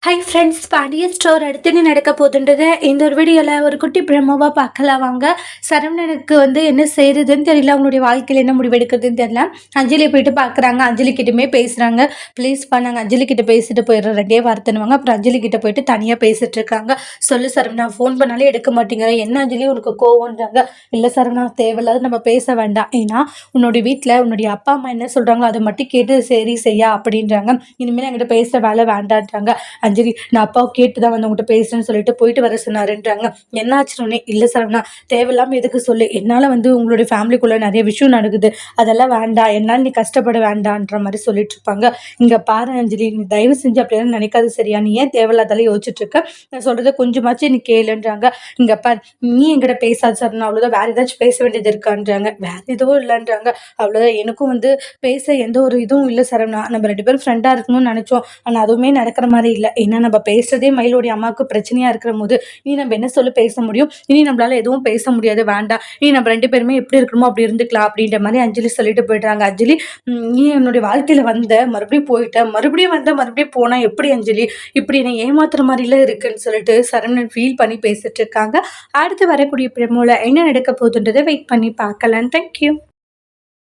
Hi friends, Pandian store அடுத்து என்ன நடக்க போகுதுன்றத இந்த ஒரு வீடியோவில் ஒரு குட்டி பிரமோவாக பார்க்கலாம் வாங்க. சரவணனுக்கு என்ன செய்கிறதுன்னு தெரியல, அவங்களுடைய வாழ்க்கையில் என்ன முடிவெடுக்கிறதுன்னு தெரியல. அஞ்சலி போயிட்டு பார்க்குறாங்க, அஞ்சலி கிட்டமே பேசுகிறாங்க. ப்ளீஸ்ப்பா நாங்கள் அஞ்சலி கிட்ட பேசிட்டு போயிடுறோம், ரெண்டே வார்த்தைன்னுவாங்க. அப்புறம் அஞ்சலி கிட்ட போயிட்டு தனியாக பேசிட்டு இருக்காங்க. சொல்லு சரவணா, ஃபோன் பண்ணாலே எடுக்க மாட்டேங்கிற, என்ன அஞ்சலி உனக்கு கோவம்ன்றாங்க. இல்லை சரவணா, தேவையில்லாத நம்ம பேச வேண்டாம், ஏன்னா உன்னுடைய வீட்டில் உன்னுடைய அப்பா அம்மா என்ன சொல்கிறாங்களோ அதை மட்டும் கேட்டு சரி செய்யா அப்படின்றாங்க. இனிமேல் என்கிட்ட பேசுகிற வேலை வேண்டான்றாங்க. அஞ்சலி, நான் அப்பாவை கேட்டு தான் வந்து உங்கள்கிட்ட பேசுறேன்னு சொல்லிட்டு போயிட்டு வர சொன்னாருன்றாங்க. என்ன ஆச்சுன்னே, இல்லை சரவணா தேவையில்லாமல் எதுக்கு சொல்லு, என்னால் உங்களுடைய ஃபேமிலிக்குள்ளே நிறைய விஷயம் நடக்குது, அதெல்லாம் வேண்டாம், என்னால் நீ கஷ்டப்பட வேண்டான்ற மாதிரி சொல்லிட்டு இருப்பாங்க. இங்கே பாரு அஞ்சலி, நீ தயவு செஞ்சு அப்படியெல்லாம் நினைக்காது சரியா, நீ ஏன் தேவையில்லாதால யோசிச்சுட்டு இருக்க, நான் சொல்கிறத கொஞ்சமாச்சு நீ கேளுன்றாங்க. இங்கே பாரு, நீ என்கிட்ட பேசாது சரவணா, அவ்வளோதான், வேறு ஏதாச்சும் பேச வேண்டியது இருக்கான்றாங்க. வேறு எதுவும் இல்லைன்றாங்க. அவ்வளோதான், எனக்கும் பேச எந்த ஒரு இதுவும் இல்லை சரவணா, நம்ம 2 பேரும் ஃப்ரெண்டாக இருக்கணும்னு நினச்சோம், ஆனால் அதுவுமே நடக்கிற மாதிரி இல்லை. ஏன்னா நம்ம பேசுறதே மயிலோடைய அம்மாவுக்கு பிரச்சனையா இருக்கிற போது இனி நம்ம என்ன சொல்ல பேச முடியும், இனி நம்மளால எதுவும் பேச முடியாது, வேண்டாம், இனி நம்ம 2 பேருமே எப்படி இருக்கணுமோ அப்படி இருந்துக்கலாம் அப்படின்ற மாதிரி அஞ்சலி சொல்லிட்டு போயிடுறாங்க. அஞ்சலி, நீ என்னுடைய வாழ்க்கையில மறுபடியும் போயிட்ட, மறுபடியும் போனா எப்படி அஞ்சலி, இப்படி என்னை ஏமாத்துற மாதிரிலாம் இருக்குன்னு சொல்லிட்டு சரவணன் ஃபீல் பண்ணி பேசிட்டு இருக்காங்க. அடுத்து வரக்கூடிய பிரமோல என்ன நடக்க போகுதுன்றதை வெயிட் பண்ணி பார்க்கலாம். தேங்க்யூ.